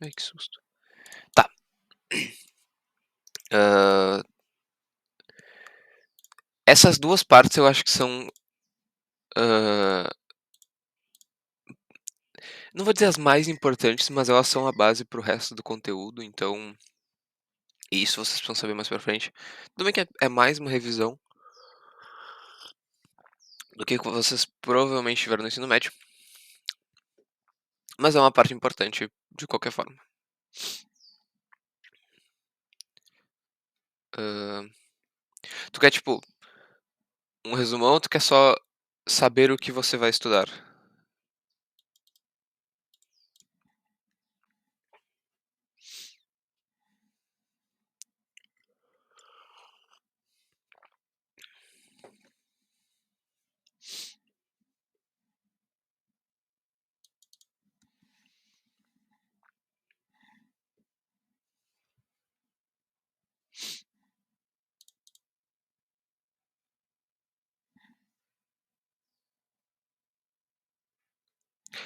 Ai, que susto. Tá. Hã, essas 2 partes eu acho que são, hã, não vou dizer as mais importantes, mas elas são a base para o resto do conteúdo, então isso vocês precisam saber mais pra frente. Tudo bem que é mais uma revisão do que vocês provavelmente tiveram no ensino médio, mas é uma parte importante de qualquer forma. Hã, tu quer, tipo, um resumão ou tu quer só saber o que você vai estudar?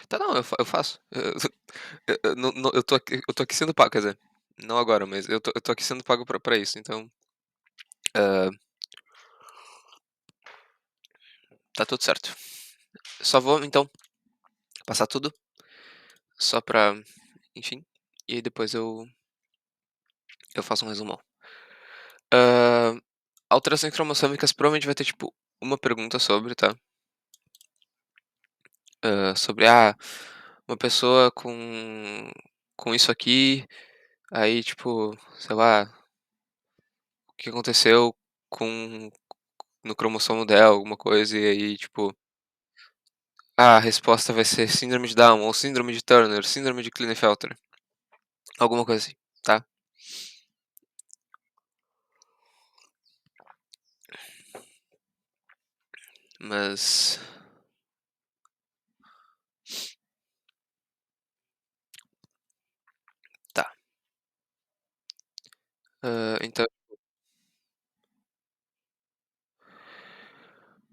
Tá, não, eu faço. Eu não eu tô aqui sendo pago, quer dizer, não agora, mas eu tô aqui sendo pago pra isso, então, hã, tá tudo certo. Só vou então passar tudo, só pra, enfim, e aí depois eu faço um resumão. Hã, alterações cromossômicas provavelmente vai ter, tipo, uma pergunta sobre, tá, sobre, uma pessoa com isso aqui, aí, tipo, sei lá, o que aconteceu com no cromossomo dela, alguma coisa, e aí, tipo, a resposta vai ser síndrome de Down, ou síndrome de Turner, síndrome de Klinefelter, alguma coisa assim, tá. Mas tá. Então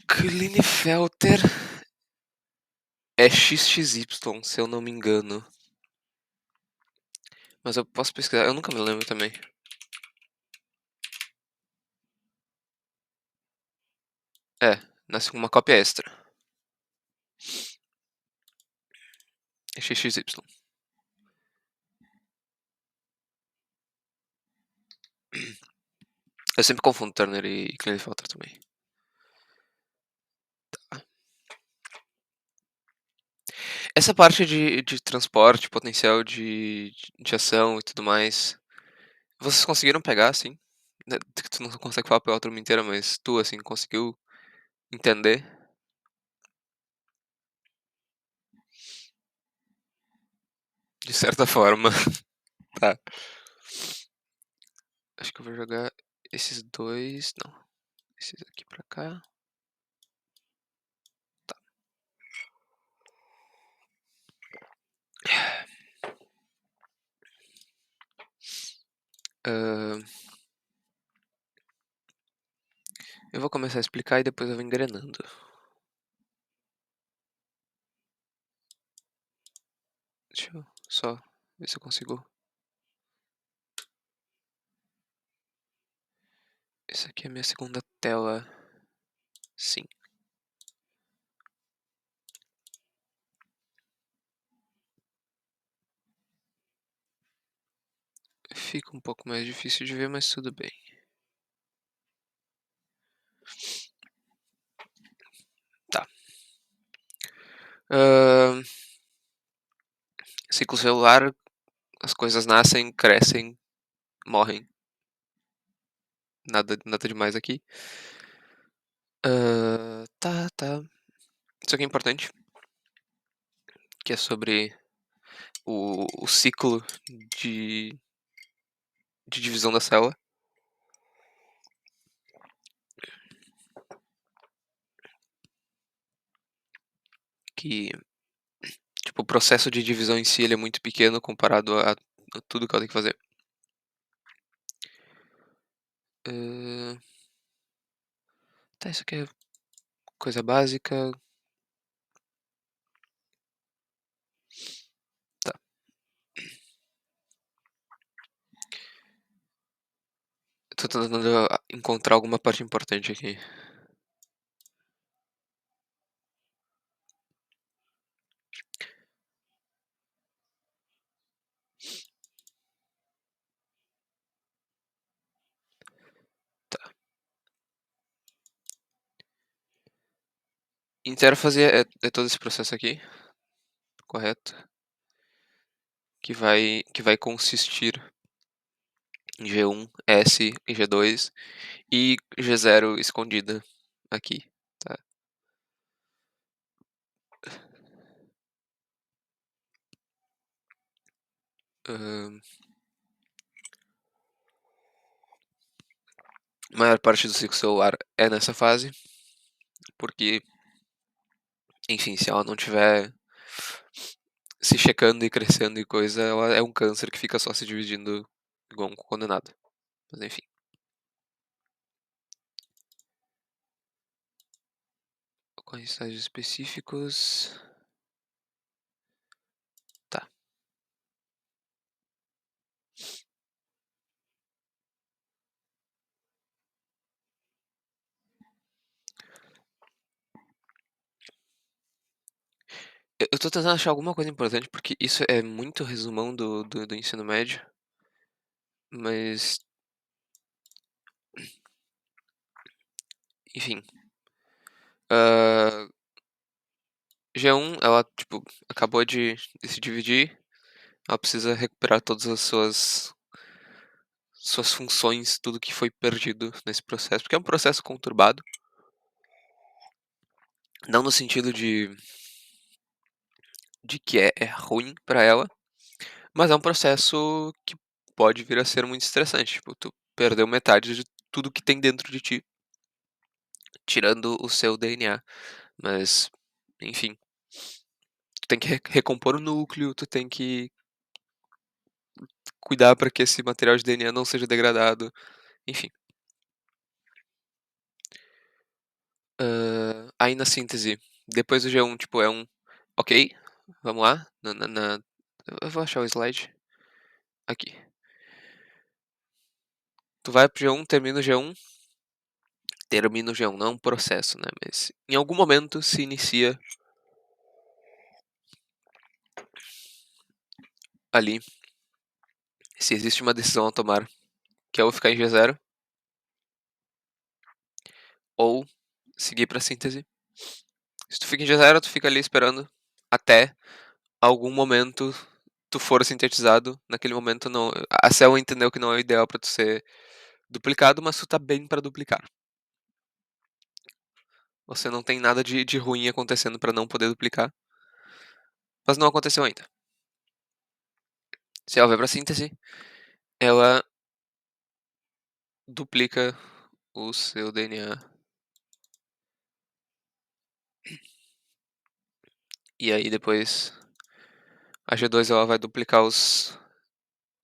Klinefelter é XXY, se eu não me engano. Mas eu posso pesquisar, eu nunca me lembro também. É, nasce com uma cópia extra. É XXY. Eu sempre confundo Turner e Klinefelter também. Essa parte de transporte, potencial de ação e tudo mais, vocês conseguiram pegar, assim? Né, que tu não consegue falar pela turma inteira, mas tu, assim, conseguiu entender? De certa forma. Tá. Acho que eu vou jogar esses 2 não, esses aqui pra cá. Tá. Hã, eu vou começar a explicar e depois eu vou engrenando. Deixa eu só ver se eu consigo. Essa aqui é a minha segunda tela. Sim. Fica um pouco mais difícil de ver, mas tudo bem. Tá. Hã, ciclo celular, as coisas nascem, crescem, morrem. Nada demais aqui. Tá. Isso aqui é importante, que é sobre o ciclo de de divisão da célula, que, tipo, o processo de divisão em si ele é muito pequeno comparado a tudo que ela tem que fazer. Hã, tá, isso aqui é coisa básica. Tá. Tô tentando encontrar alguma parte importante aqui. Tá. Interface é todo esse processo aqui, correto? Que vai consistir em G1, S e G2 e G0 escondida aqui, tá? Hã, a maior parte do ciclo celular é nessa fase, porque, enfim, se ela não tiver se checando e crescendo e coisa, ela é um câncer que fica só se dividindo igual um condenado. Mas enfim. Com estágios específicos. Tá. Eu tô tentando achar alguma coisa importante, porque isso é muito resumão do ensino médio, mas, enfim. Hã, G1, ela, tipo, acabou de se dividir, ela precisa recuperar todas as suas funções, tudo que foi perdido nesse processo, porque é um processo conturbado, não no sentido de que é ruim pra ela, mas é um processo que pode vir a ser muito estressante, tipo, tu perdeu metade de tudo que tem dentro de ti, tirando o seu DNA, mas, enfim, tu tem que recompor o núcleo, tu tem que cuidar para que esse material de DNA não seja degradado, enfim. Aí na síntese, depois do G1, tipo, é um: "Ok, vamos lá", eu vou achar o slide, aqui. Tu vai para o G1, termina o G1, não é um processo, né, mas em algum momento se inicia ali, se existe uma decisão a tomar, que é ou ficar em G0 ou seguir pra síntese. Se tu fica em G0, tu fica ali esperando até algum momento tu for sintetizado, naquele momento não, a célula entendeu que não é o ideal pra tu ser duplicado, mas tu tá bem pra duplicar. Você não tem nada de ruim acontecendo pra não poder duplicar, mas não aconteceu ainda. Se ela vai pra síntese, ela duplica o seu DNA. E aí depois a G2 ela vai duplicar os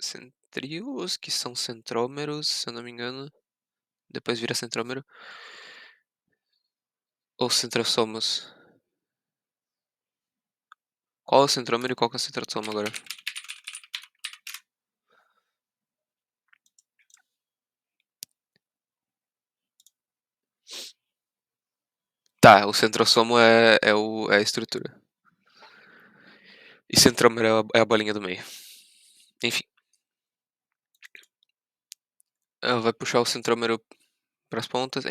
centríolos, que são centrômeros, se eu não me engano. Depois vira centrômero. Ou centrossomos. Qual é o centrômero e qual que é o centrosoma agora? Tá, o centrossomo é a estrutura. E centrômero é a bolinha do meio. Enfim, ela vai puxar o centrômero pras pontas.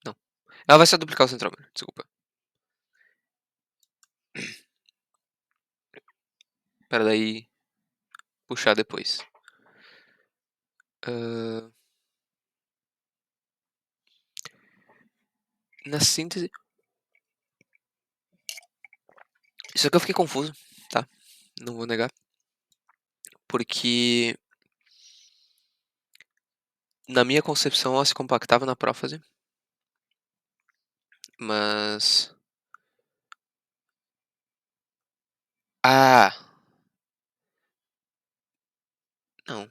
Não. Ela vai só duplicar o centrômero, desculpa. Para daí puxar depois. Hã, na síntese, isso aqui eu fiquei confuso, tá? Não vou negar. Porque na minha concepção ela se compactava na prófase, mas. Ah! Não.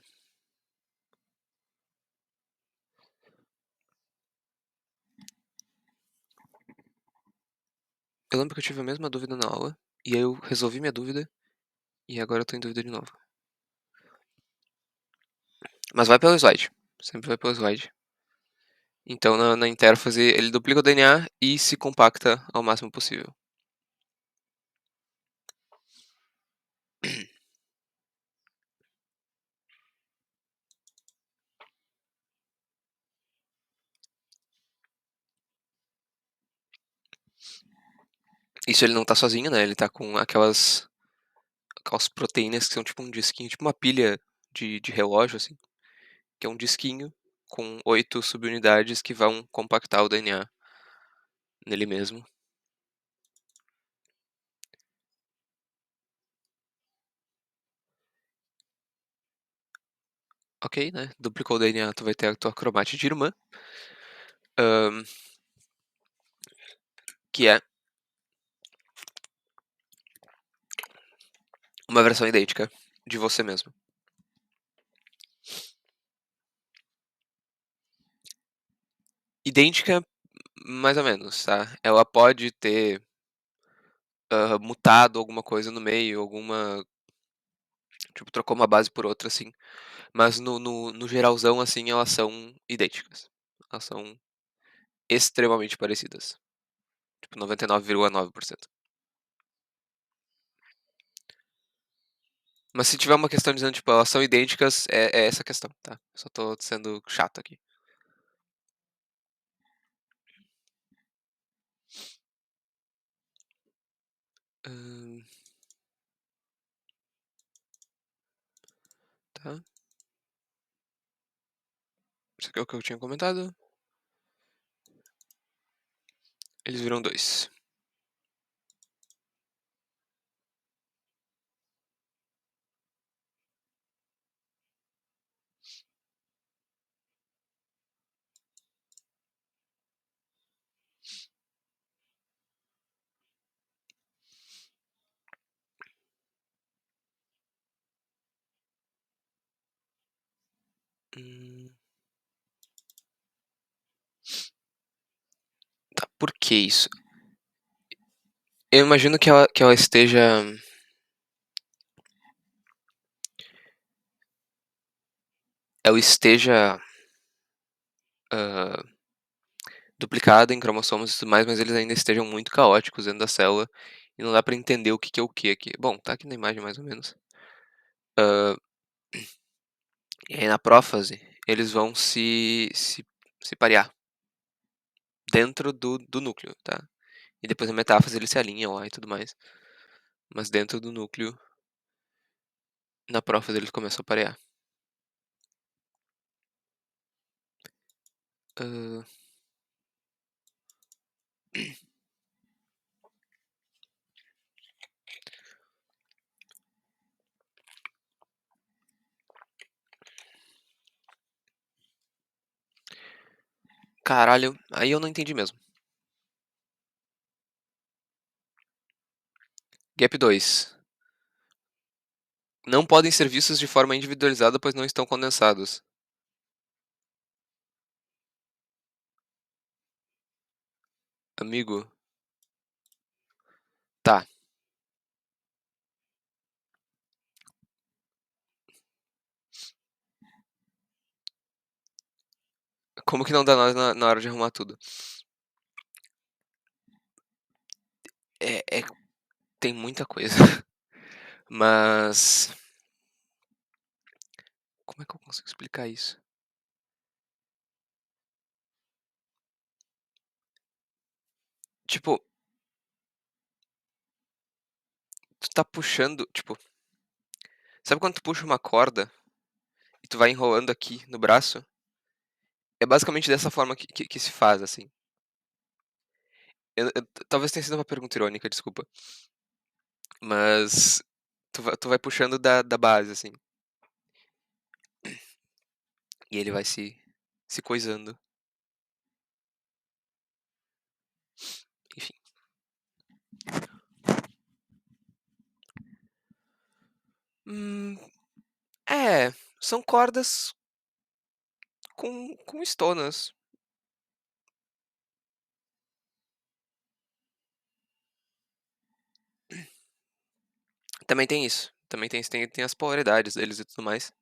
Eu lembro que eu tive a mesma dúvida na aula, e aí eu resolvi minha dúvida, e agora eu tô em dúvida de novo. Mas vai pelo slide, sempre vai pelo slide. Então na intérfase ele duplica o DNA e se compacta ao máximo possível. Isso ele não tá sozinho, né, ele tá com aquelas proteínas que são tipo um disquinho, tipo uma pilha de relógio, assim, que é um disquinho com 8 subunidades que vão compactar o DNA nele mesmo. Ok, né, duplicou o DNA, tu vai ter a tua cromatide irmã, hã, que é uma versão idêntica de você mesmo. Idêntica, mais ou menos, tá. Ela pode ter, mutado alguma coisa no meio, alguma tipo, trocou uma base por outra, assim, mas no geralzão, assim, elas são idênticas. Elas são extremamente parecidas, tipo 99,9%. Mas se tiver uma questão dizendo, tipo, elas são idênticas, é essa a questão, tá. Só tô sendo chato aqui. Hã, tá. Isso aqui é o que eu tinha comentado. Eles viram 2. Hum, tá, por que isso? Eu imagino que ela esteja, hã, duplicada em cromossomos e tudo mais, mas eles ainda estejam muito caóticos dentro da célula, e não dá pra entender o que que é o que aqui. Bom, tá aqui na imagem mais ou menos. Hã, e aí na prófase, eles vão se parear dentro do núcleo, tá. E depois na metáfase eles se alinham lá e tudo mais, mas dentro do núcleo, na prófase eles começam a parear. Hã, caralho, aí eu não entendi mesmo. Gap 2: não podem ser vistos de forma individualizada, pois não estão condensados. Amigo, tá. Como que não dá nós na hora de arrumar tudo? É tem muita coisa, mas como é que eu consigo explicar isso? Tipo, tu tá puxando, tipo, sabe quando tu puxa uma corda e tu vai enrolando aqui no braço? É basicamente dessa forma que se faz, assim. Eu talvez tenha sido uma pergunta irônica, desculpa, mas tu vai puxando da base, assim, e ele vai se coisando, enfim. Hum, é, são cordas com estonas. Também tem isso, também tem isso, tem as polaridades deles e tudo mais,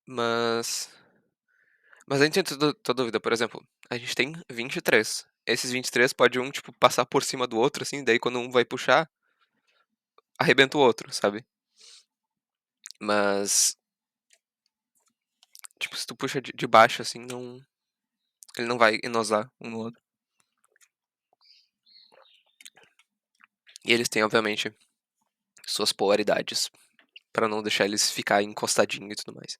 mas Mas a gente tem toda dúvida, por exemplo, a gente tem 23. Esses 23 pode um, tipo, passar por cima do outro, assim, daí quando um vai puxar, arrebenta o outro, sabe. Mas, tipo, se tu puxa de baixo, assim, não ele não vai enosar um no outro. E eles têm, obviamente, suas polaridades, pra não deixar eles ficar encostadinho e tudo mais.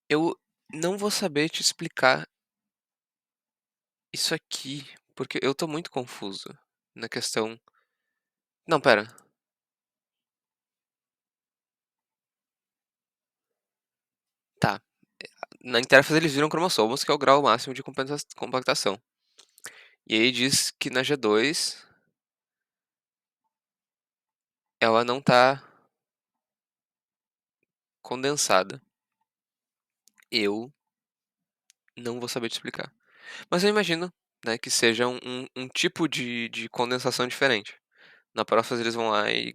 Eu não vou saber te explicar isso aqui, porque eu tô muito confuso na questão. Não, pera. Tá. Na intérface eles viram cromossomos, que é o grau máximo de compactação. E aí diz que na G2 ela não tá condensada. Eu não vou saber te explicar. Mas eu imagino, né, que seja um tipo de condensação diferente. Na prófase eles vão lá e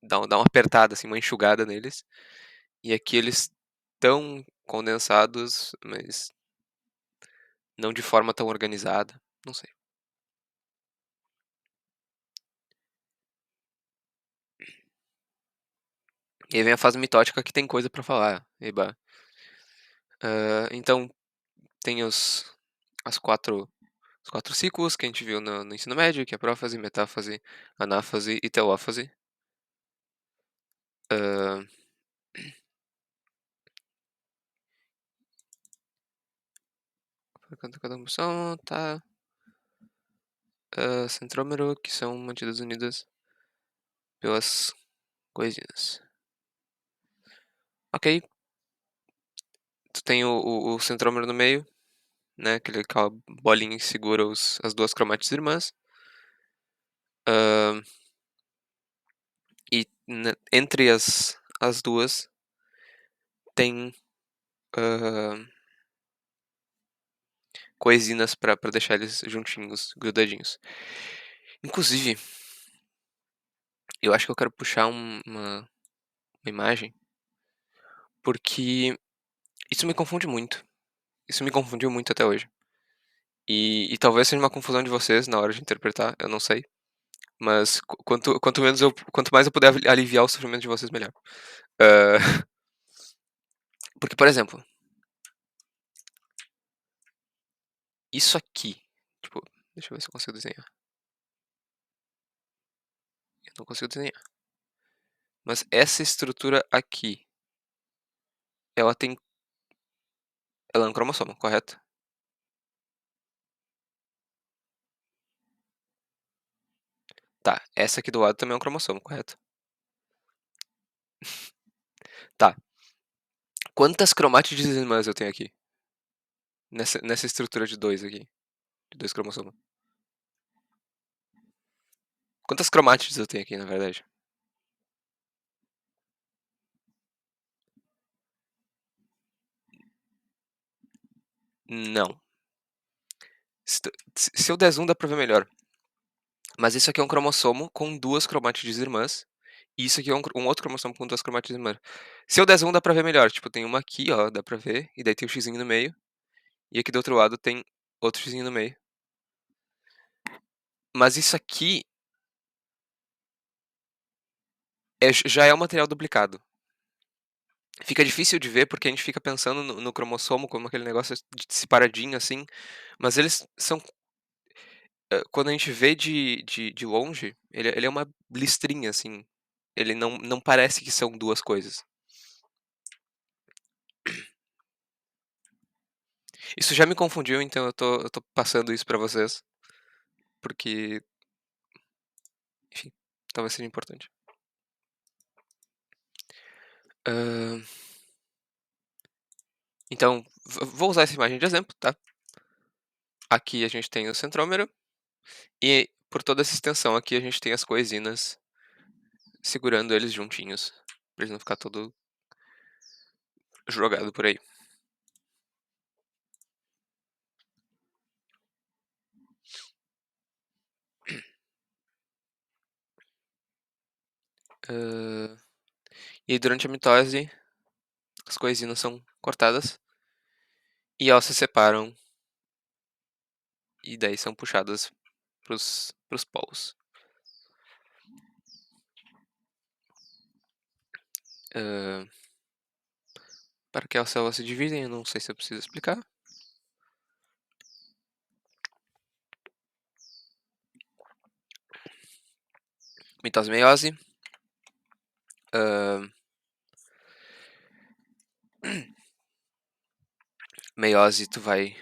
dão uma apertada, assim, uma enxugada neles. E aqui eles estão condensados, mas não de forma tão organizada. Não sei. E aí vem a fase mitótica que tem coisa pra falar. Eba. Então, tem as quatro, os quatro ciclos que a gente viu no ensino médio, que é prófase, metáfase, anáfase e telófase. Ah, cada função, tá. Centrômero, que são mantidas unidas pelas coisinhas. Ok, tu tem o centrômero no meio, né? Aquela bolinha que segura as duas cromátides irmãs. Ah, e entre as duas tem ah, coesinas pra deixar eles juntinhos, grudadinhos. Inclusive, eu acho que eu quero puxar uma imagem, porque isso me confunde muito. Isso me confundiu muito até hoje. E talvez seja uma confusão de vocês na hora de interpretar, eu não sei. Mas quanto mais eu puder aliviar o sofrimento de vocês, melhor. Ah, porque, por exemplo, isso aqui. Tipo, deixa eu ver se eu consigo desenhar. Eu não consigo desenhar. Mas essa estrutura aqui, ela tem. Ela é um cromossomo, correto? Tá, essa aqui do lado também é um cromossomo, correto? Tá. Quantas cromátides irmãs eu tenho aqui? Nessa estrutura de dois aqui. De dois cromossomos. Quantas cromátides eu tenho aqui, na verdade? Não. Se eu der zoom dá pra ver melhor. Mas isso aqui é um cromossomo com duas cromátides irmãs. E isso aqui é um outro cromossomo com duas cromátides irmãs. Se eu der zoom dá pra ver melhor. Tipo, tem uma aqui, ó, dá pra ver. E daí tem o xizinho no meio. E aqui do outro lado tem outro xizinho no meio. Mas isso aqui já é um material duplicado. Fica difícil de ver porque a gente fica pensando no cromossomo como aquele negócio separadinho assim. Mas eles são. Quando a gente vê de longe, ele é uma listrinha assim. Ele não parece que são duas coisas. Isso já me confundiu, então eu tô passando isso pra vocês, porque, enfim, talvez seja importante. Hã, então, vou usar essa imagem de exemplo, tá? Aqui a gente tem o centrômero e por toda essa extensão aqui a gente tem as coesinas segurando eles juntinhos, pra eles não ficar todo. jogado por aí. Hã, e aí durante a mitose, as coenzinas são cortadas e elas se separam e daí são puxadas para os polos. Hã, para que as células se dividem, eu não sei se eu preciso explicar. Mitose e meiose. Hã, meiose tu vai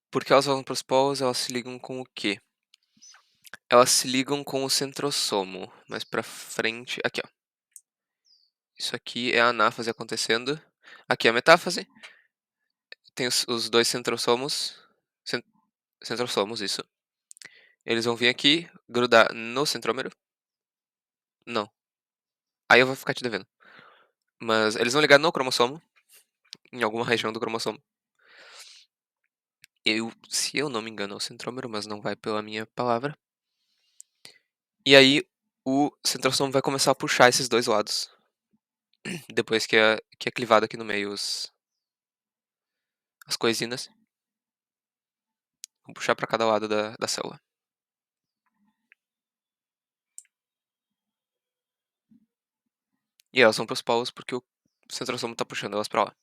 porque elas vão para os polos, elas se ligam com o quê? Elas se ligam com o centrossomo, mais pra frente aqui, ó. Isso aqui é a anáfase acontecendo. Aqui é a metáfase, tem os 2 centrossomos, cen centrossomos, isso. Eles vão vir aqui, grudar no centrômero. Não, aí eu vou ficar te devendo. Mas eles vão ligar no cromossomo, em alguma região do cromossomo. Se eu não me engano, é o centrômero, mas não vai pela minha palavra. E aí o centrossomo vai começar a puxar esses 2 lados, depois que é clivado aqui no meio as coenzinas, vão puxar pra cada lado da célula. E elas vão para os polos, porque o centrossomo tá puxando elas pra lá.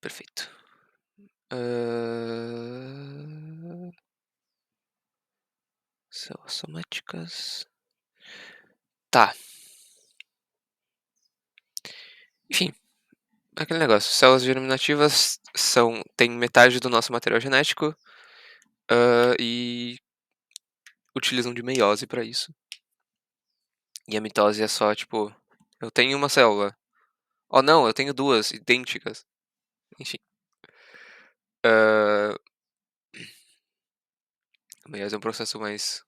Perfeito. Hã... Células somáticas. Tá. Enfim, aquele negócio. Células germinativas têm metade do nosso material genético, e utilizam de meiose pra isso. E a mitose é só, tipo, eu tenho uma célula. Oh, não, eu tenho duas idênticas. Enfim. Hã, a meiose é um processo mais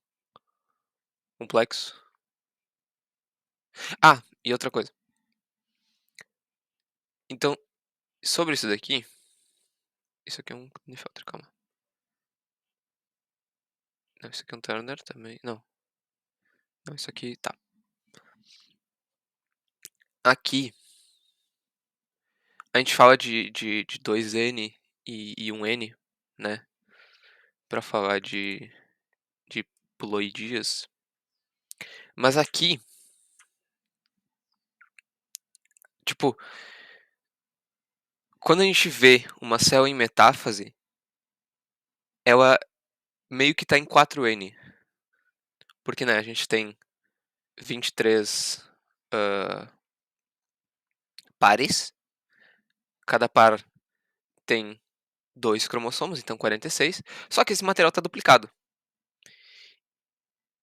complexo. Ah, e outra coisa. Então, sobre isso daqui, isso aqui é um Klinefelter, calma. Não, isso aqui é um Turner também. Não. Não, isso aqui. Tá. Aqui, a gente fala de 2N e 1N, né? Pra falar de ploidias. Mas aqui, tipo, quando a gente vê uma célula em metáfase, ela meio que tá em 4N. Porque, né, a gente tem 23 hã, pares. Cada par tem 2 cromossomos, então 46. Só que esse material tá duplicado.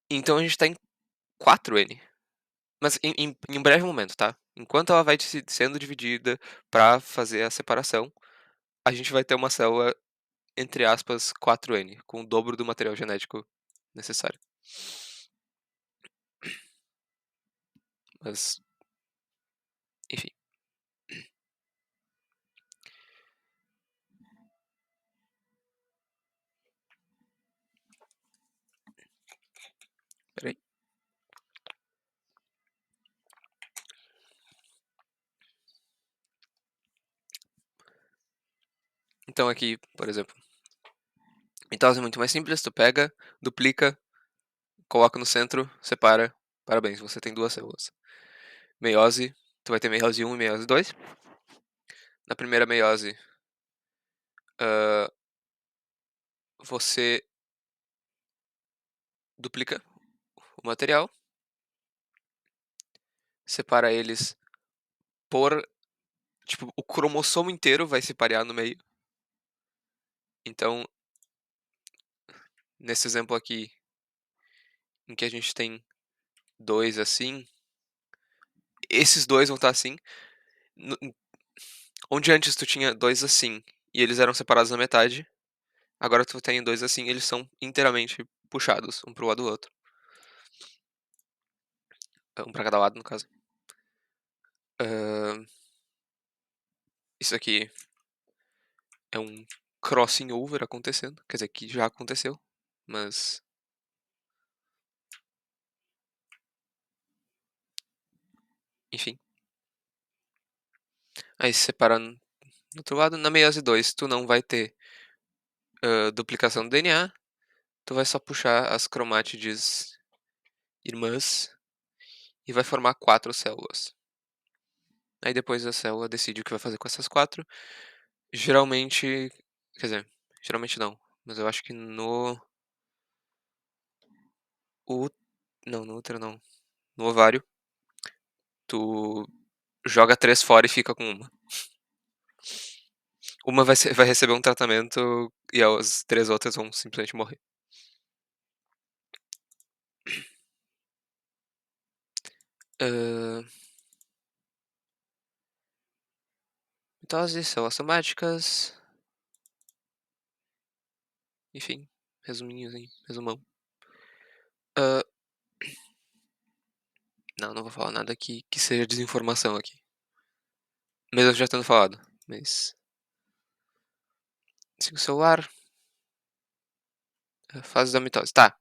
Então a gente tá em 4N. Mas em um breve momento, tá? Enquanto ela vai sendo dividida pra fazer a separação, a gente vai ter uma célula, entre aspas, 4N, com o dobro do material genético necessário. Mas, enfim. Espera aí. Então aqui, por exemplo, mitose é muito mais simples, tu pega, duplica, coloca no centro, separa, parabéns, você tem 2 células. Meiose, tu vai ter meiose 1 e meiose 2. Na primeira meiose, hã, você duplica o material, separa eles por tipo, o cromossomo inteiro vai se parear no meio. Então, nesse exemplo aqui, em que a gente tem 2 assim, esses 2 vão estar assim. No onde antes tu tinha 2 assim, e eles eram separados na metade, agora tu tem 2 assim, eles são inteiramente puxados um para o lado do outro. Um pra cada lado, no caso. Hã, isso aqui é um crossing over acontecendo, quer dizer, que já aconteceu, mas enfim. Aí se separando do outro lado, na meiose 2 tu não vai ter, duplicação do DNA, tu vai só puxar as cromátides irmãs e vai formar 4 células. Aí depois a célula decide o que vai fazer com essas 4. Geralmente, quer dizer, geralmente não, mas eu acho que no ú não, no útero não, no ovário, tu joga 3 fora e fica com uma. Uma vai receber um tratamento e as 3 outras vão simplesmente morrer. Hã, mitose, células somáticas, enfim, resuminhozinho, resumão. Hã, não vou falar nada que seja desinformação aqui, mesmo já tendo falado, mas ciclo celular, fase da mitose. Tá,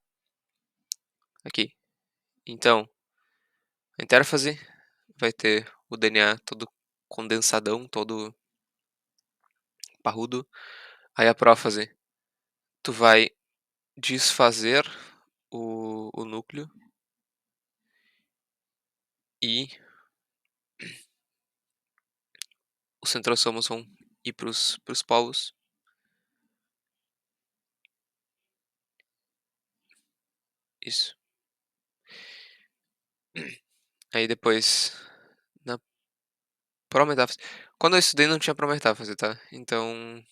aqui. Então, a intérfase vai ter o DNA todo condensadão, todo parrudo. Aí a prófase, tu vai desfazer o núcleo e os centrossomos vão ir para os polos. Isso. Aí depois, na prometáfase, quando eu estudei não tinha prometáfase, tá? Então,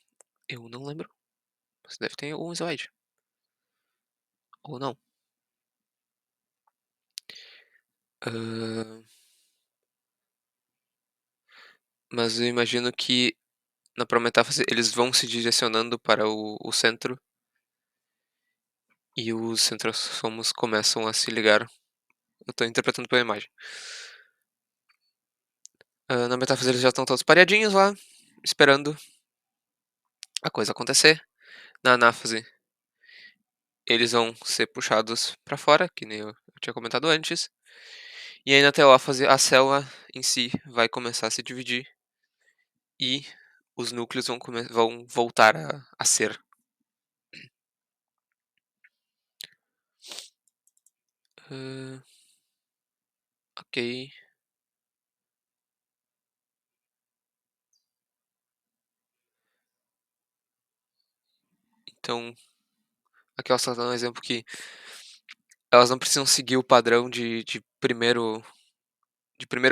eu não lembro. Você deve ter algum slide. Ou não. Hã, mas eu imagino que na prometáfase eles vão se direcionando para o centro e os centrossomos começam a se ligar. Eu tô interpretando pela imagem. Na metáfise eles já estão todos pareadinhos lá, esperando a coisa acontecer. Na anáfase, eles vão ser puxados para fora, que nem eu tinha comentado antes. E aí na telófase, a célula em si vai começar a se dividir e os núcleos vão voltar a ser. Hã, ok. Então, aqui ela só dando um exemplo que elas não precisam seguir o padrão de primeiro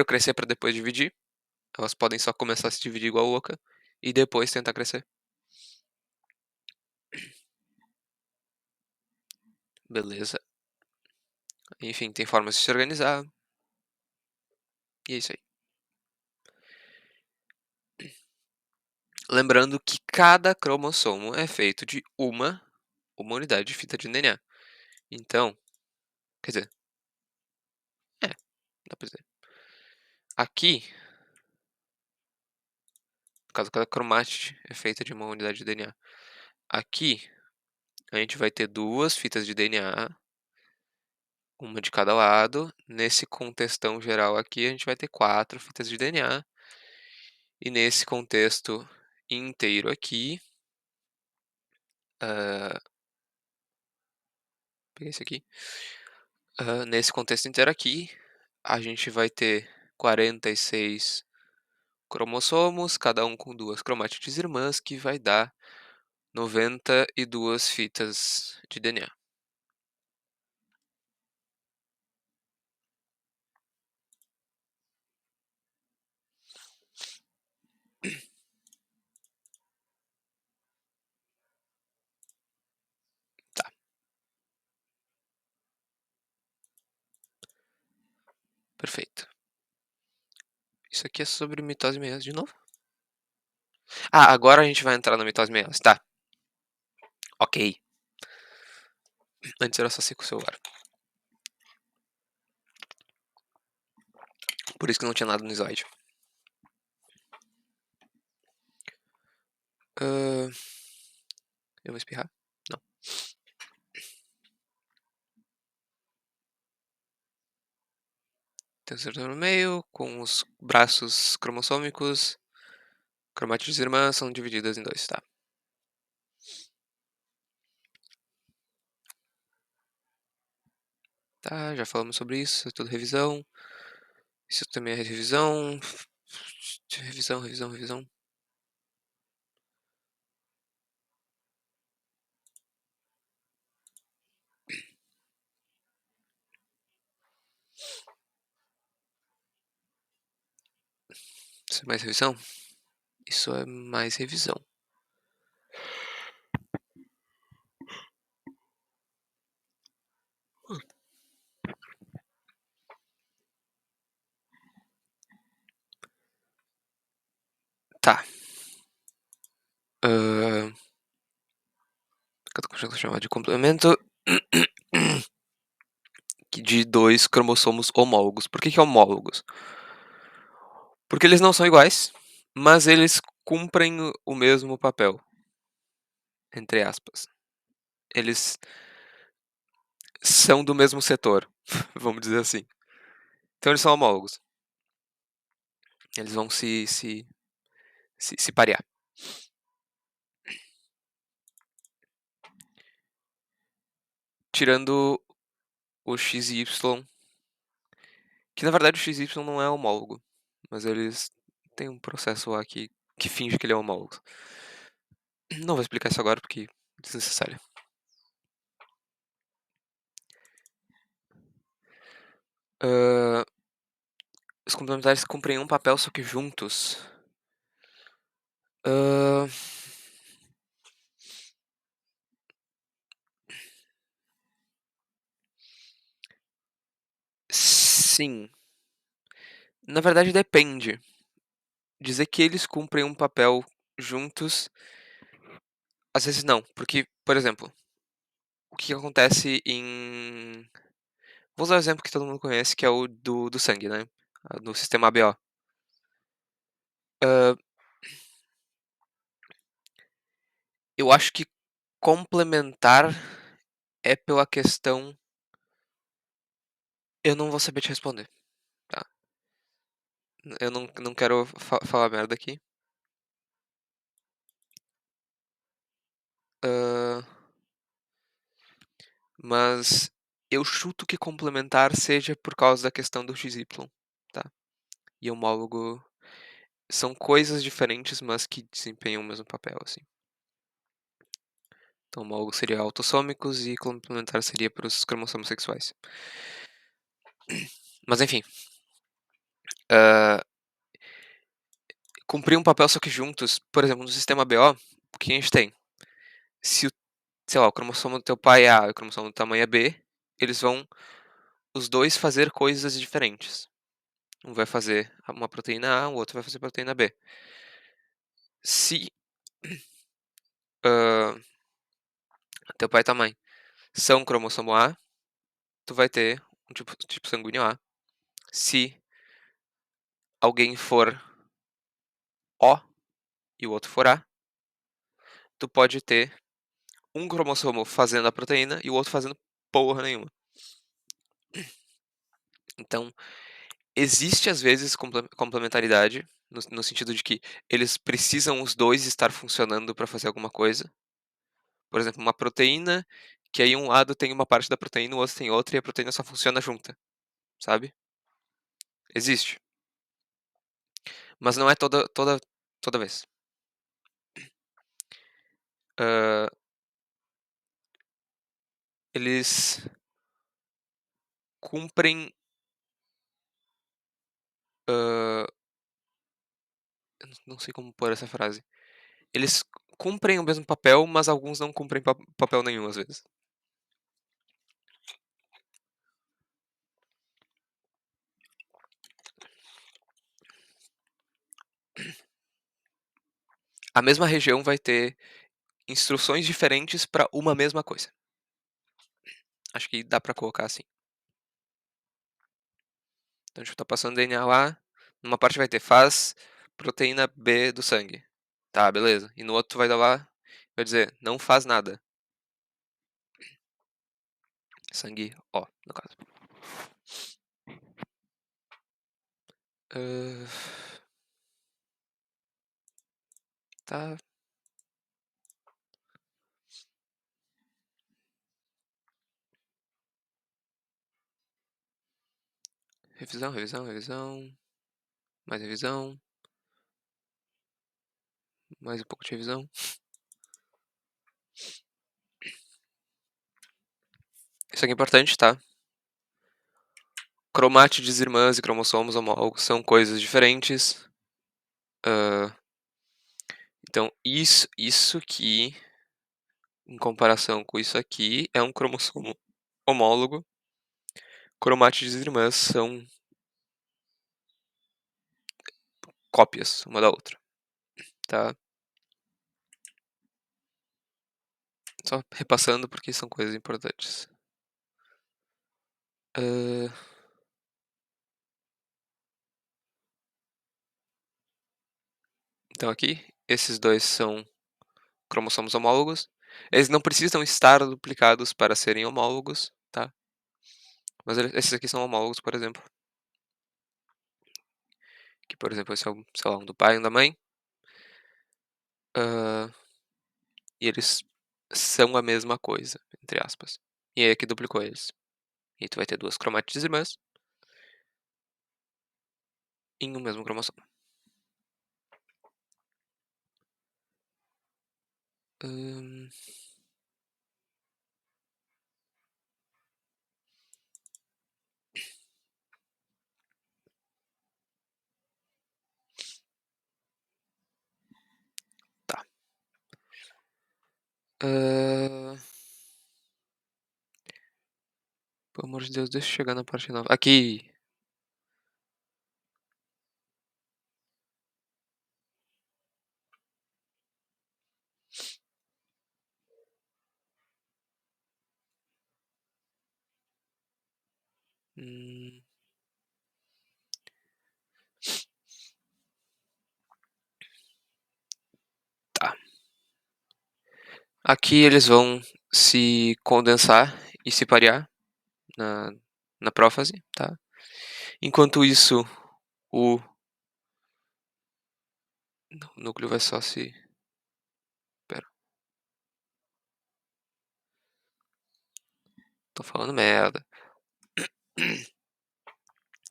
crescer para depois dividir. Elas podem só começar a se dividir igual louca e depois tentar crescer. Beleza. Enfim, tem formas de se organizar. E é isso aí. Lembrando que cada cromossomo é feito de uma unidade de fita de DNA. Então, quer dizer, é, dá pra dizer. Aqui, no caso, cada cromátide é feita de uma unidade de DNA. Aqui, a gente vai ter 2 fitas de DNA, uma de cada lado. Nesse contextão geral aqui, a gente vai ter 4 fitas de DNA. E nesse contexto inteiro aqui, hã, peguei esse aqui. Nesse contexto inteiro aqui, a gente vai ter 46 cromossomos, cada um com 2 cromátides irmãs, que vai dar 92 fitas de DNA. Tá, perfeito. Isso aqui é sobre mitose e meiose de novo? Ah, agora a gente vai entrar na mitose e meiose, tá. Ok. Antes era só ciclo celular. Por isso que não tinha nada no slide. Eu vou espirrar? Não. Tem o setor no meio, com os braços cromossômicos. Cromátides irmãs são divididas em dois, tá? Tá, já falamos sobre isso, é tudo revisão. Isso também é revisão. Revisão, revisão, revisão. Isso é mais revisão? Isso é mais revisão. Tá. Que eu tô conseguindo chamar de complemento de dois cromossomos homólogos. Por que homólogos? Porque eles não são iguais, mas eles cumprem o mesmo papel, entre aspas. Eles são do mesmo setor, vamos dizer assim. Então eles são homólogos. Eles vão se parear. Tirando o XY, que na verdade o XY não é homólogo, mas eles têm um processo lá que finge que ele é homólogo. Não vou explicar isso agora porque é desnecessário. Os complementares cumprem um papel, só que juntos. Ahn, sim. Na verdade, depende. Dizer que eles cumprem um papel juntos, às vezes não. Porque, por exemplo, o que acontece em. Vou usar o exemplo que todo mundo conhece, que é o do sangue, né? No sistema ABO. Ah, eu acho que complementar é pela questão. Eu não vou saber te responder, tá? Eu não quero falar merda aqui. Ah, mas eu chuto que complementar seja por causa da questão do XY, tá? E homólogo são coisas diferentes, mas que desempenham o mesmo papel, assim. Então, homólogo seria autossômicos e complementar seria para os cromossomos sexuais. Mas enfim, ah, cumprir um papel só que juntos, por exemplo, no sistema BO, o que a gente tem? Se, sei lá, o cromossomo do teu pai é A e o cromossomo do tua mãe é B, eles vão os dois fazer coisas diferentes. Um vai fazer uma proteína A, o outro vai fazer proteína B. Se ah, teu pai e tua mãe são cromossomo A, tu vai ter um tipo sanguíneo A. Se alguém for O e o outro for A, tu pode ter um cromossomo fazendo a proteína e o outro fazendo porra nenhuma. Então, existe às vezes complementaridade, no sentido de que eles precisam os dois estar funcionando para fazer alguma coisa. Por exemplo, uma proteína, que aí um lado tem uma parte da proteína, o outro tem outra, e a proteína só funciona junta, sabe? Existe. Mas não é toda vez. Ah, eles cumprem. ah, eu não sei como pôr essa frase. Eles cumprem o mesmo papel, mas alguns não cumprem papel nenhum às vezes. A mesma região vai ter instruções diferentes para uma mesma coisa. Acho que dá para colocar assim. Então, tipo, tá passando DNA lá, numa parte vai ter faz proteína B do sangue. Tá, beleza. E no outro tu vai dar lá, vai dizer, não faz nada. Sangue O, no caso. Hã, tá. Revisão, revisão, revisão. Mais revisão. Mais um pouco de revisão. Isso aqui é importante, tá? Cromátides irmãs e cromossomos homólogos são coisas diferentes. Hã, então isso aqui, em comparação com isso aqui, é um cromossomo homólogo. Cromátides irmãs são cópias uma da outra, tá? Só repassando porque são coisas importantes. Hã, então aqui, esses 2 são cromossomos homólogos. Eles não precisam estar duplicados para serem homólogos, tá? Mas esses aqui são homólogos, por exemplo. Que, por exemplo, esse é o, sei lá, um do pai e um da mãe. Hã, e eles são a mesma coisa, entre aspas. E aí aqui duplicou eles. E tu vai ter 2 cromátides irmãs em um mesmo cromossomo. Hã, tá. Hã, pelo amor de Deus, deixa eu chegar na parte nova. Aqui. Hum, tá. Aqui eles vão se condensar e se parear na na prófase, tá. Enquanto isso, o núcleo vai só se espera, tô falando merda.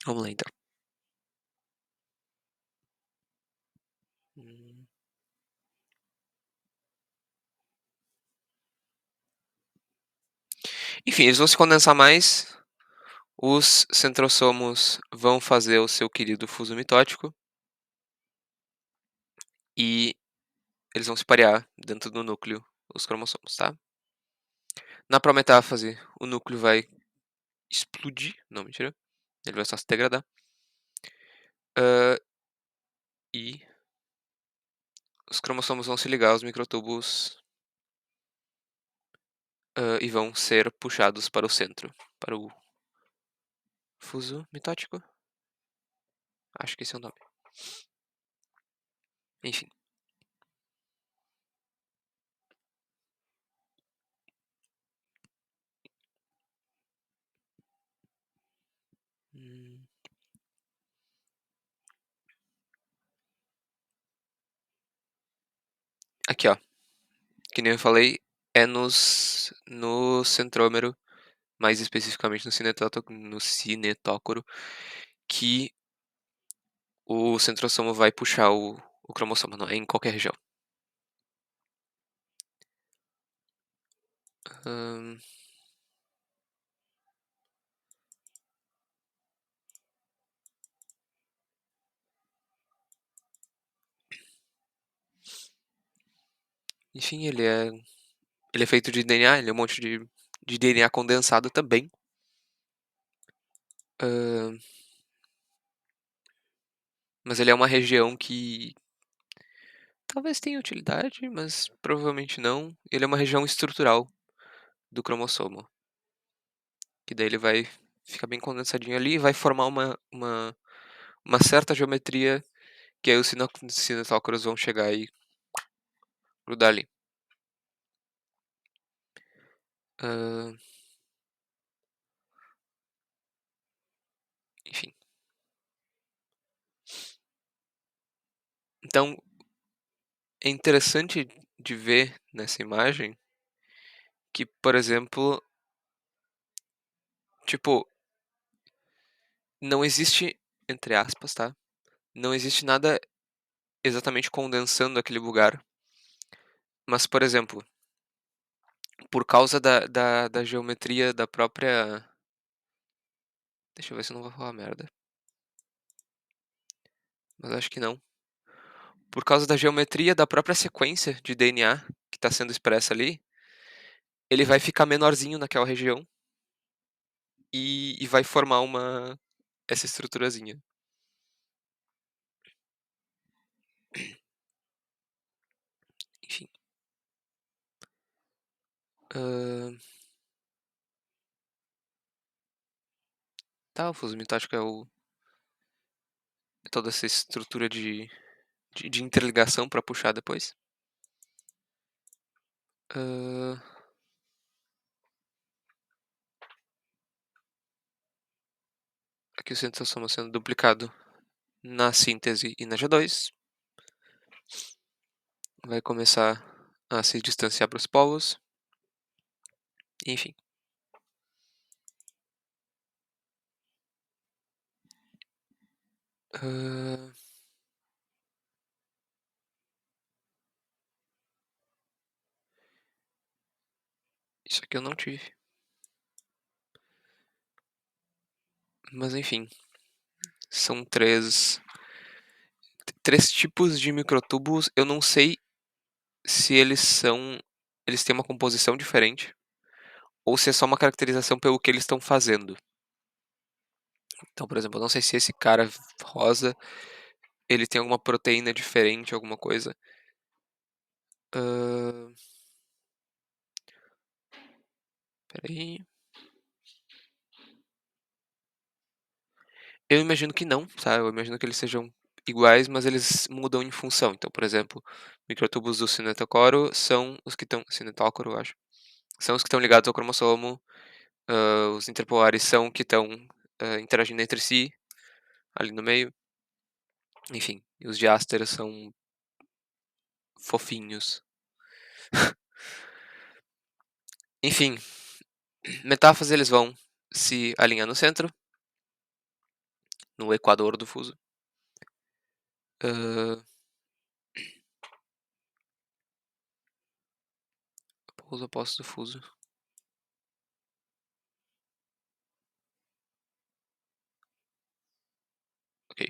Vamos lá então. Hum, enfim, eles vão se condensar mais, os centrossomos vão fazer o seu querido fuso mitótico e eles vão se parear dentro do núcleo, os cromossomos, tá. Na prometáfase, o núcleo vai explodir, não, mentira, ele vai só se degradar. Hã, e os cromossomos vão se ligar aos microtúbulos, e vão ser puxados para o centro, para o fuso mitótico? Acho que esse é o nome. Enfim. Hum, aqui, ó, que nem eu falei, é no centrômero, mais especificamente no cinetócoro, que o centrossomo vai puxar o cromossomo, não é em qualquer região. Hã, enfim, ele é feito de DNA, ele é um monte de DNA condensado também. Hã, mas ele é uma região que talvez tenha utilidade, mas provavelmente não. Ele é uma região estrutural do cromossomo, que daí ele vai fica bem condensadinho ali e vai formar uma certa geometria que aí os cinetócoros vão chegar e grudar ali. Hã, enfim. Então, é interessante de ver nessa imagem que, por exemplo, tipo, não existe, entre aspas, tá, não existe nada exatamente condensando aquele lugar, mas, por exemplo, por causa da geometria da própria, deixa eu ver se eu não vou falar merda, mas acho que não. Por causa da geometria da própria sequência de DNA que está sendo expressa ali, ele vai ficar menorzinho naquela região e vai formar essa estruturazinha. Enfim. Hã, tá, o fuso mitótico é toda essa estrutura de interligação para puxar depois. Hã, aqui o centrosoma sendo duplicado na síntese e na G2, vai começar a se distanciar para os polos, enfim. Hã, isso aqui eu não tive, mas enfim, são três tipos de microtúbulos, eu não sei se eles têm uma composição diferente, ou se é só uma caracterização pelo que eles estão fazendo. Então, por exemplo, eu não sei se esse cara rosa, ele tem alguma proteína diferente, alguma coisa. Hã, espera aí. Eu imagino que não, tá, eu imagino que eles sejam iguais, mas eles mudam em função. Então, por exemplo, microtúbulos do cinetocoro são os que estão cinetócoro, eu acho, são os que estão ligados ao cromossomo, os interpolares são que estão, interagindo entre si, ali no meio, enfim, e os diásteres são fofinhos. Enfim, metáfases eles vão se alinhar no centro, no equador do fuso. Hã, polos opostos do fuso, ok.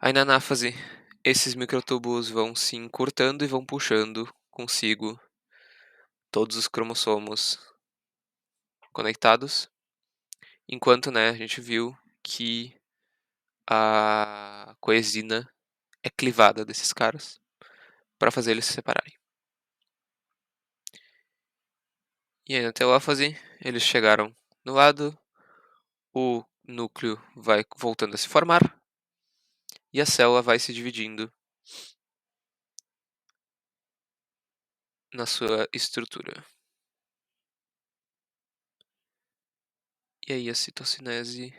Aí na anáfase, esses microtúbulos vão se encurtando e vão puxando consigo todos os cromossomos conectados, enquanto, né, a gente viu que a coesina é clivada desses caras para fazer eles se separarem. E aí na teófase, eles chegaram no lado, o núcleo vai voltando a se formar e a célula vai se dividindo na sua estrutura. E aí a citocinese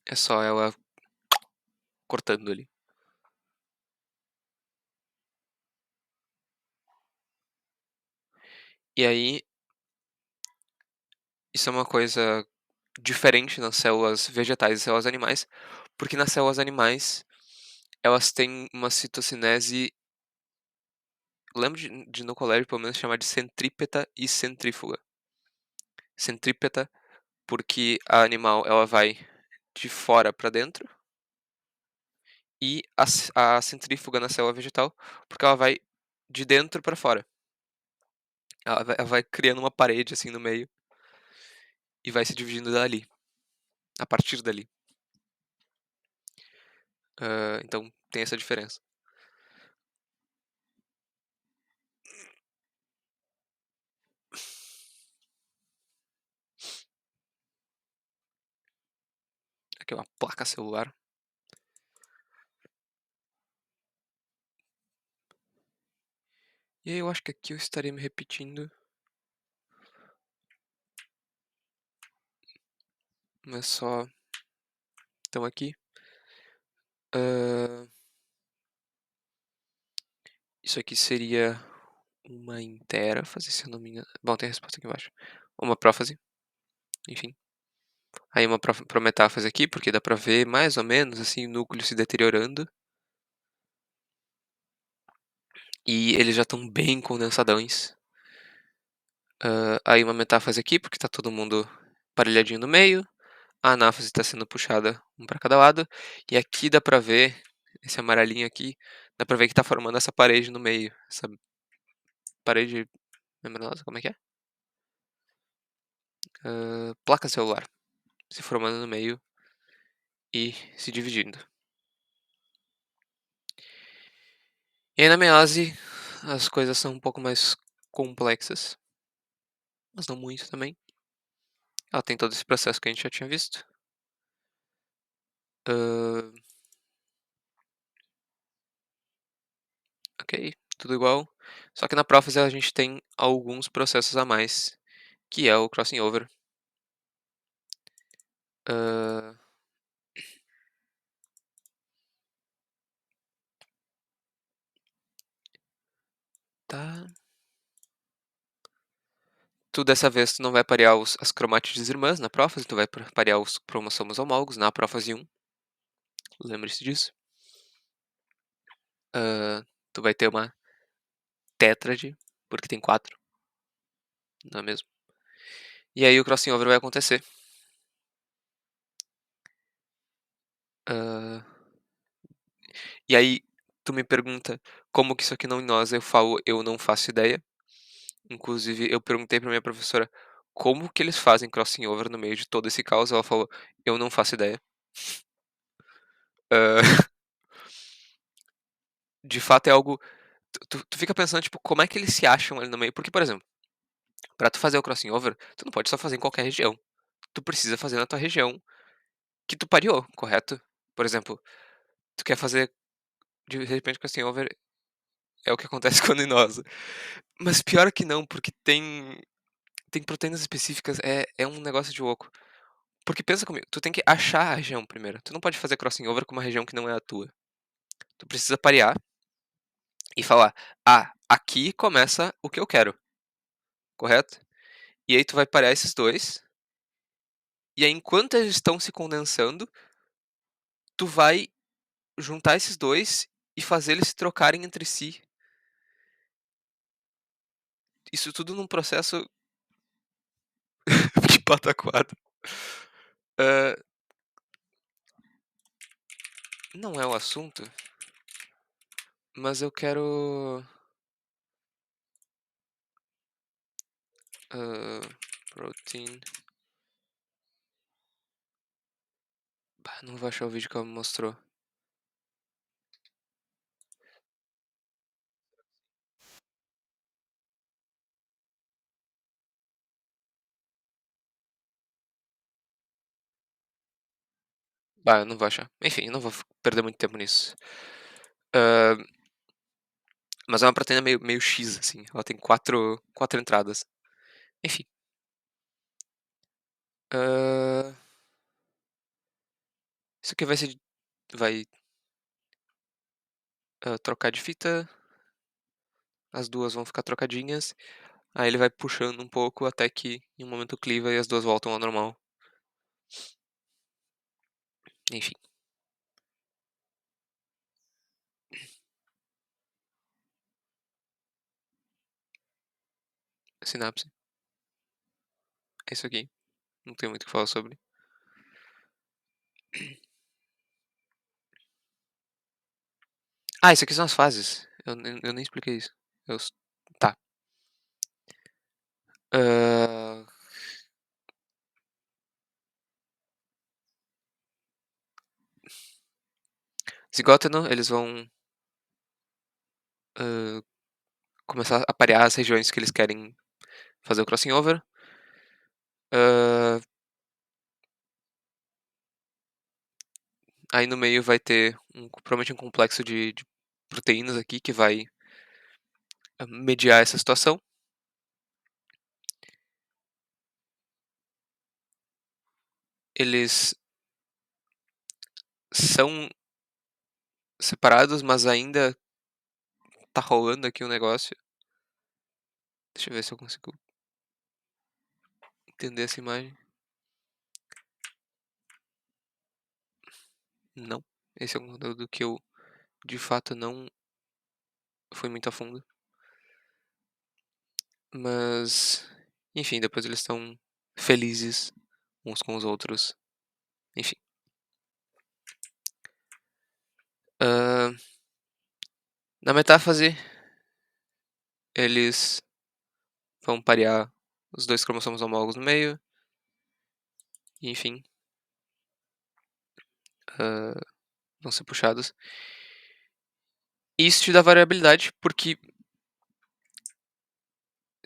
é só ela cortando ali. E aí, isso é uma coisa diferente nas células vegetais e células animais, porque nas células animais, elas têm uma citocinese, lembro de no colégio pelo menos chamar de centrípeta e centrífuga. Centrípeta, porque a animal ela vai de fora para dentro, e a centrífuga na célula vegetal, porque ela vai de dentro para fora. Ela vai criando uma parede, assim, no meio, e vai se dividindo dali, a partir dali. Então tem essa diferença. Aqui é uma placa celular. E aí eu acho que aqui eu estaria me repetindo, mas só então aqui. Hã, isso aqui seria uma interáfase, se eu não me engano. Bom, tem a resposta aqui embaixo. Uma prófase, enfim. Aí uma prometáfase aqui, porque dá pra ver mais ou menos, assim, o núcleo se deteriorando. E eles já estão bem condensadões. Aí uma metáfase aqui, porque tá todo mundo parelhadinho no meio. A anáfase está sendo puxada um para cada lado. E aqui dá pra ver, esse amarelinho aqui, dá pra ver que tá formando essa parede no meio. Essa parede membranosa, como é que é? Placa celular, se formando no meio e se dividindo. E aí na meiose, as coisas são um pouco mais complexas, mas não muito também. Ela tem todo esse processo que a gente já tinha visto. Hã, ok, tudo igual. Só que na prófase a gente tem alguns processos a mais, que é o crossing over. Hã, tá. Tu dessa vez tu não vai parear as cromátides irmãs na prófase, tu vai parear os cromossomos homólogos na prófase 1, lembre-se disso. Tu vai ter uma tétrade, porque tem 4, não é mesmo? E aí o crossing over vai acontecer. Hã, e aí tu me pergunta como que isso aqui não em nós, eu falo: "Eu não faço ideia". Inclusive eu perguntei pra minha professora como que eles fazem crossing over no meio de todo esse caos, ela falou: "Eu não faço ideia". Hã, de fato é algo tu fica pensando, tipo, como é que eles se acham ali no meio, porque, por exemplo, pra tu fazer o crossing over, tu não pode só fazer em qualquer região, tu precisa fazer na tua região que tu pariu, correto? Por exemplo, tu quer fazer de repente crossing over é o que acontece com a adenose. Mas pior que não, porque tem proteínas específicas, é um negócio de louco. Porque pensa comigo, tu tem que achar a região primeiro, tu não pode fazer crossing over com uma região que não é a tua. Tu precisa parear e falar: "Ah, aqui começa o que eu quero", correto? E aí tu vai parear esses 2, e aí enquanto eles estão se condensando, tu vai juntar esses 2 e fazer eles se trocarem entre si. Isso tudo num processo que pataquada. Hã, não é o assunto, mas eu quero, hã, protein não vou achar o vídeo que ela me mostrou. Eu não vou achar. Enfim, eu não vou perder muito tempo nisso. Hã, mas é uma proteína meio X, assim, ela tem quatro entradas. Enfim. Hã, isso aqui vai, trocar de fita, as 2 vão ficar trocadinhas, aí ele vai puxando um pouco até que em um momento cliva e as 2 voltam ao normal. Enfim, sinapse, é isso aqui, não tem muito o que falar sobre. Isso aqui são as fases, eu nem expliquei isso. Eu s Tá. Hã, zigóteno, eles vão, hã, começar a parear as regiões que eles querem fazer o crossing over. Hã, Aí no meio vai ter provavelmente um complexo de proteínas aqui que vai mediar essa situação. Eles são separados, mas ainda tá rolando aqui um negócio. Deixa eu ver se eu consigo entender essa imagem. Não, esse é um conteúdo que eu, de fato, não fui muito a fundo. Mas, enfim, depois eles estão felizes uns com os outros. Enfim. Hã, Na metáfase, eles vão parear os 2 cromossomos homólogos no meio, e enfim, hã, vão ser puxados. Isso te dá variabilidade, porque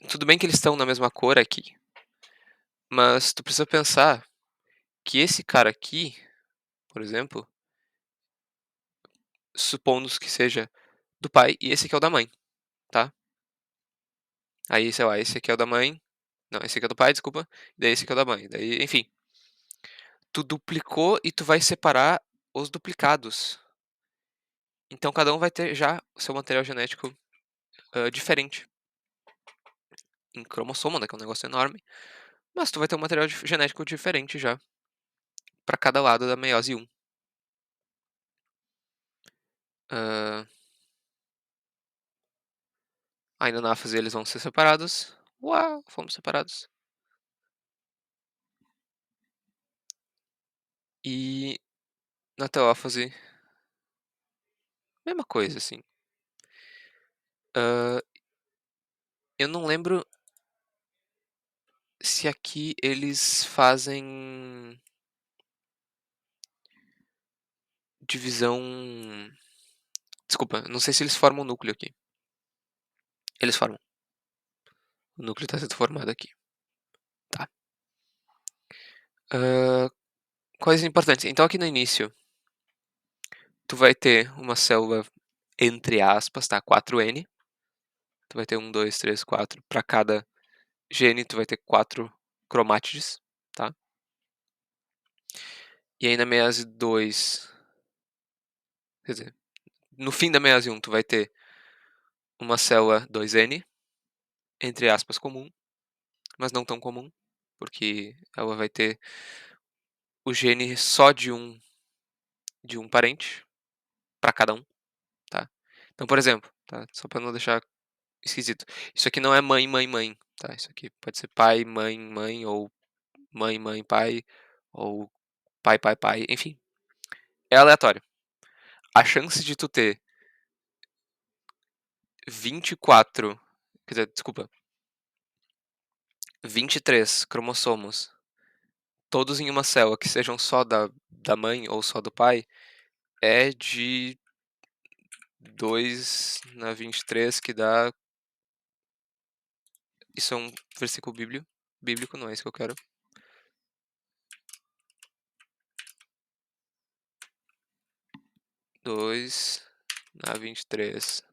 tudo bem que eles estão na mesma cor aqui, mas tu precisa pensar que esse cara aqui, por exemplo, supondo que seja do pai e esse aqui é o da mãe, tá. Aí, sei lá, esse aqui é o da mãe, não, esse aqui é do pai, desculpa, daí esse aqui é o da mãe, daí, enfim, tu duplicou e tu vai separar os duplicados. Então cada um vai ter já o seu material genético, diferente. Em cromossomo, né, que é um negócio enorme, mas tu vai ter um material genético diferente já, pra cada lado da meiose 1. Hã, Ainda na anáfase eles vão ser separados. Uau, fomos separados. E na teófase, mesma coisa, assim. Hã, eu não lembro se aqui eles fazem divisão, desculpa, não sei se eles formam núcleo aqui. Eles formam. O núcleo está sendo formado aqui, tá. Hã, Coisas importantes, então aqui no início, tu vai ter uma célula, entre aspas, tá, 4N, tu vai ter 1, 2, 3, 4 para cada gene, tu vai ter 4 cromátides, tá. E aí na meiose 2, quer dizer, no fim da meiose 1 tu vai ter uma célula 2N, entre aspas, comum, mas não tão comum, porque ela vai ter o gene só de um parente, para cada um, tá. Então, por exemplo, tá, só para não deixar esquisito, isso aqui não é mãe, mãe, mãe, tá, isso aqui pode ser pai, mãe, mãe, ou mãe, mãe, pai, ou pai, pai, pai, enfim, é aleatório. A chance de tu ter 24, quer dizer, desculpa, 23 cromossomos, todos em uma célula, que sejam só da mãe ou só do pai, é de 2/23, que dá, isso é um versículo bíblico, não é isso que eu quero. 2/23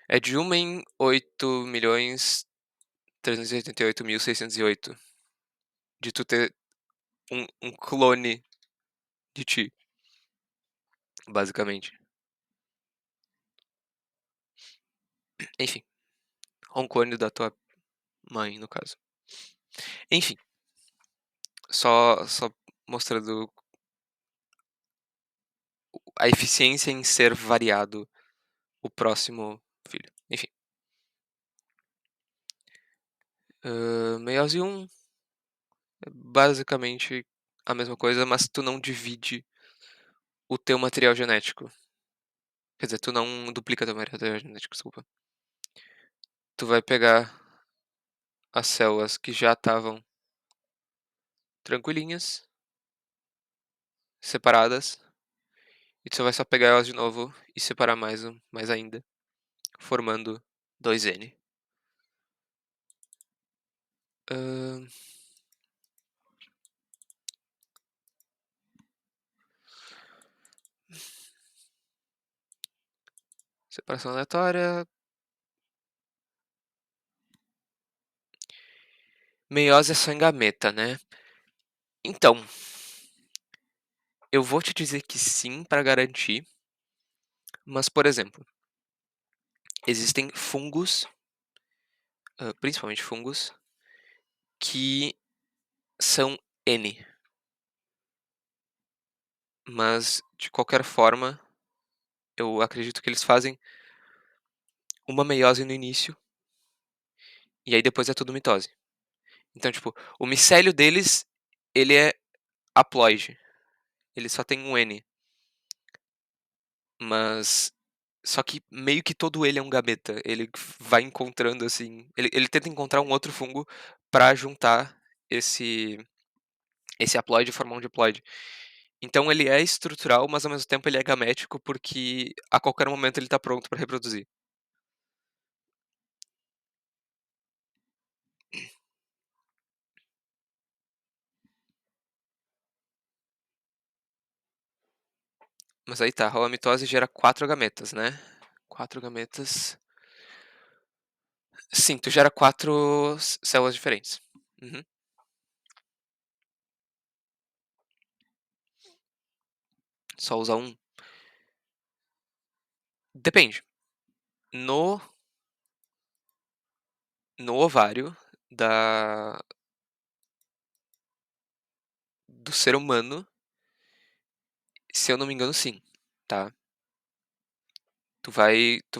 é de 1 em 8.388.608 de tu ter um clone de ti, basicamente. Enfim, ou um clone da tua mãe, no caso. Enfim, só mostrando a eficiência em ser variado o próximo filho. Enfim, meiose 1 é basicamente a mesma coisa, mas tu não divide o teu material genético. Quer dizer, tu não duplica teu material genético, desculpa. Tu vai pegar as células que já estavam tranquilinhas, separadas, e tu só vai só pegar elas de novo e separar mais ainda, formando 2N. Hã, separação aleatória, meiose é só em gameta, né. Então, eu vou te dizer que sim pra garantir, mas, por exemplo, existem fungos, principalmente fungos, que são N, mas de qualquer forma, eu acredito que eles fazem uma meiose no início, e aí depois é tudo mitose. Então, tipo, o micélio deles, ele é haploide, ele só tem um N, mas só que meio que todo ele é um gameta, ele vai encontrando, assim, ele tenta encontrar um outro fungo pra juntar esse esse haploide e formar um diploide. Então ele é estrutural, mas ao mesmo tempo ele é gamético, porque a qualquer momento ele tá pronto pra reproduzir. Mas aí tá, rola a mitose e gera 4 gametas, né. 4 gametas. Sim, tu gera 4 células diferentes. Uhum. Só usa um? Depende. No no ovário da do ser humano, se eu não me engano, sim, tá. Tu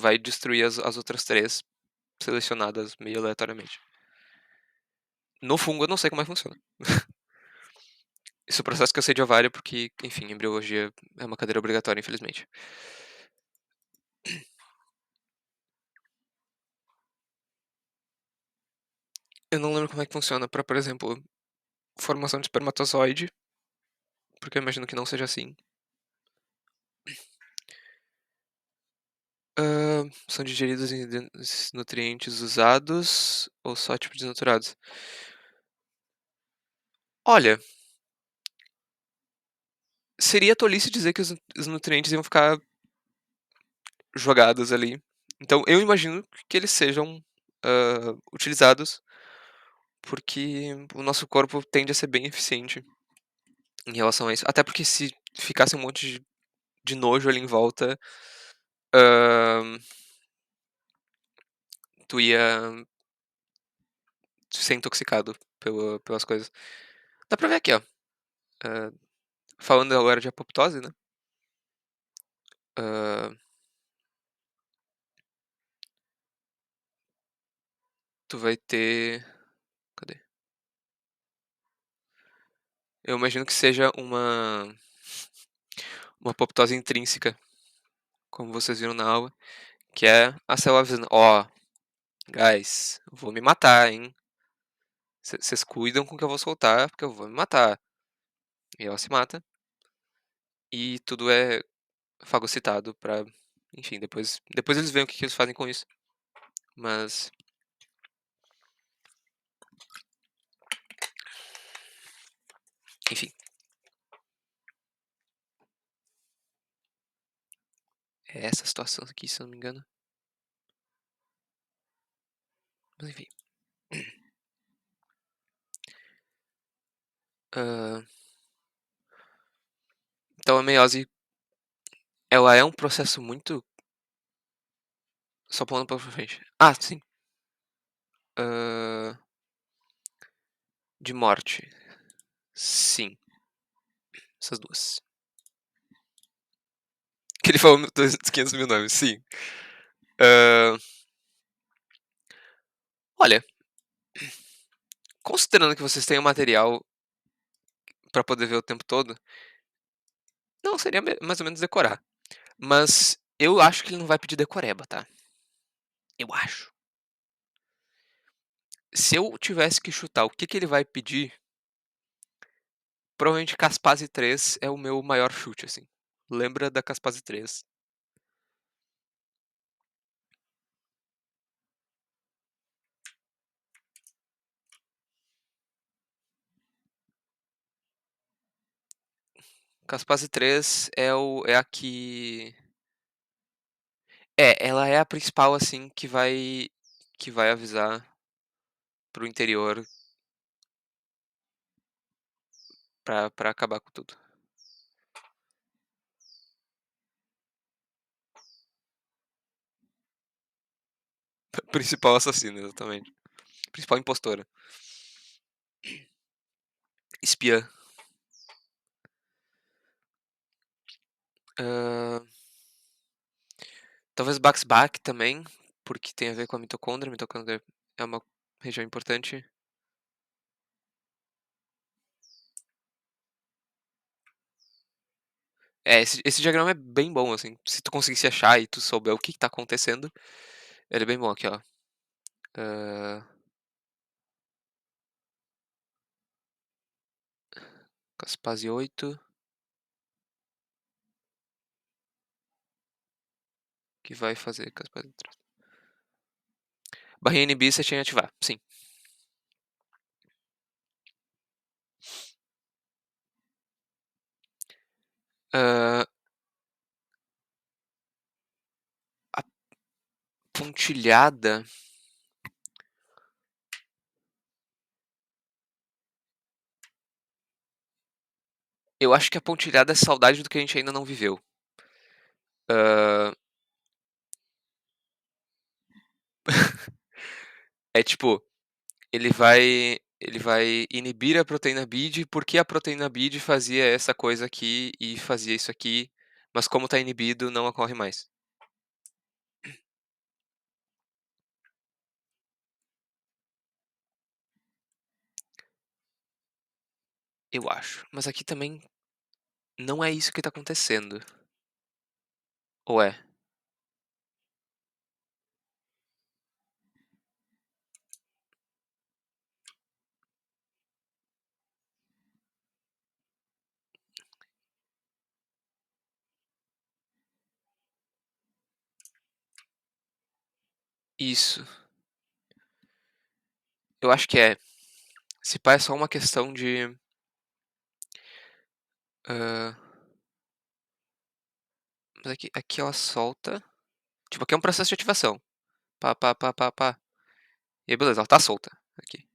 vai destruir as outras 3 selecionadas meio aleatoriamente. No fungo eu não sei como é que funciona. Esse é o processo que eu sei de ovário, porque, enfim, embriologia é uma cadeira obrigatória, infelizmente. Eu não lembro como é que funciona pra, por exemplo, formação de espermatozoide, porque eu imagino que não seja assim. São digeridos os nutrientes usados ou só tipo desnaturados? Olha, seria tolice dizer que os nutrientes iam ficar jogados ali. Então eu imagino que eles sejam, utilizados, porque o nosso corpo tende a ser bem eficiente em relação a isso. Até porque se ficasse um monte de nojo ali em volta, hã, tu ia ser intoxicado pelas coisas. Dá pra ver aqui, ó, hã, falando agora de apoptose, né, hã, tu vai ter cadê? Eu imagino que seja uma apoptose intrínseca, como vocês viram na aula, que é a célula avisando: "Ó, guys, vou me matar, hein. Vocês cuidam com o que eu vou soltar, porque eu vou me matar". E ela se mata, e tudo é fagocitado pra, enfim, depois eles veem o que que eles fazem com isso. Mas, enfim, é essa situação aqui, se eu não me engano. Mas enfim. Hã, então a meiose, ela é um processo muito só pulando pra frente. Ah, sim. Hã, de morte. Sim, essas 2. Que ele falou 200, 500 mil nomes, sim. Hã, olha, considerando que vocês têm o material pra poder ver o tempo todo, não, seria mais ou menos decorar. Mas eu acho que ele não vai pedir decoreba, tá. Eu acho. Se eu tivesse que chutar o que que ele vai pedir, provavelmente Caspase 3 é o meu maior chute, assim. lembra da Caspase 3. Caspase 3 é a ela é a principal, assim, que vai avisar para o interior pra acabar com tudo. Principal assassina, exatamente. Principal impostora. Espiã. Hã, talvez Baxback também, porque tem a ver com a mitocôndria é uma região importante. É, esse diagrama é bem bom, assim, se tu conseguir se achar e tu souber o que que tá acontecendo, ele é bem bom aqui, ó. Hã, Caspase 8, que vai fazer Caspase 3. Barrinha inibir você tinha que ativar, sim. Hã, a pontilhada, eu acho que a pontilhada é saudade do que a gente ainda não viveu. Hã, é tipo, ele vai inibir a proteína BID, porque a proteína BID fazia essa coisa aqui e fazia isso aqui, mas como tá inibido não ocorre mais. Eu acho, mas aqui também não é isso que tá acontecendo, ou é? Isso, eu acho que é. Se pá é só uma questão de, hã, mas aqui ela solta, tipo, aqui é um processo de ativação, pá, pá, pá, pá, pá, e aí beleza, ela tá solta aqui.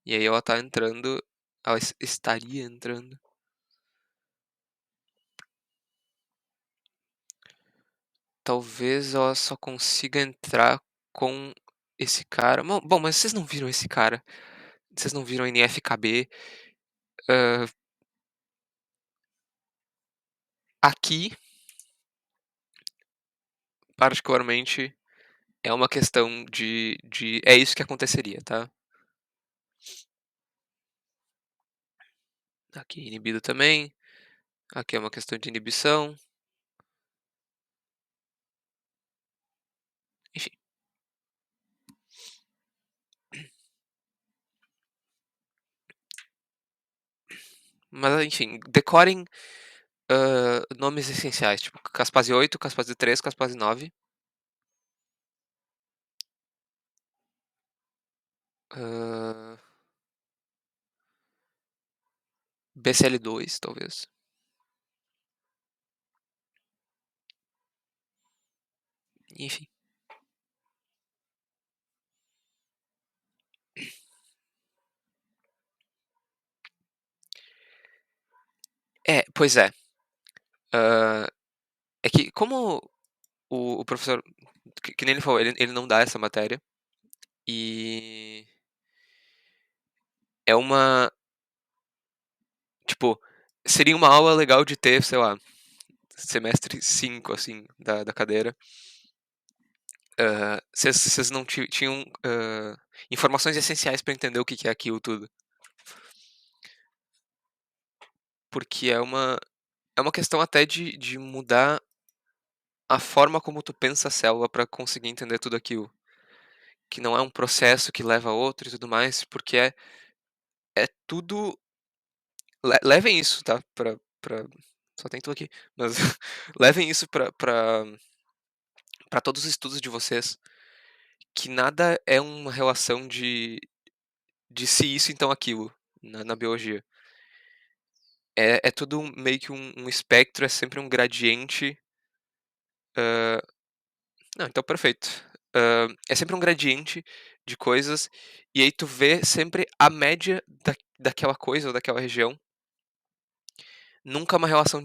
E aí ela tá entrando, ela estaria entrando. Talvez ela só consiga entrar com esse cara. Bom, mas vocês não viram esse cara? Vocês não viram NFKB? Hã, aqui, particularmente, é uma questão de é isso que aconteceria, tá? Aqui inibido também, aqui é uma questão de inibição, enfim. Mas enfim, decorem, nomes essenciais, tipo Caspase 8, Caspase 3, Caspase 9. Hã, BCL2 talvez, enfim. É, pois é. Hã, é que como o professor, que nem ele falou, ele não dá essa matéria, e é uma tipo, seria uma aula legal de ter, sei lá, semestre 5 assim, da cadeira. Vocês não tinham, informações essenciais pra entender o que que é aquilo tudo. Porque é uma questão até de mudar a forma como tu pensa a célula pra conseguir entender tudo aquilo. Que não é um processo que leva a outro e tudo mais, porque é tudo levem isso, tá, pra só tem tu aqui. Mas levem isso pra todos os estudos de vocês, que nada é uma relação de se isso, então aquilo, na biologia. É tudo meio que um espectro, é sempre um gradiente, hã não, então perfeito. É sempre um gradiente de coisas, e aí tu vê sempre a média daquela coisa ou daquela região, nunca uma relação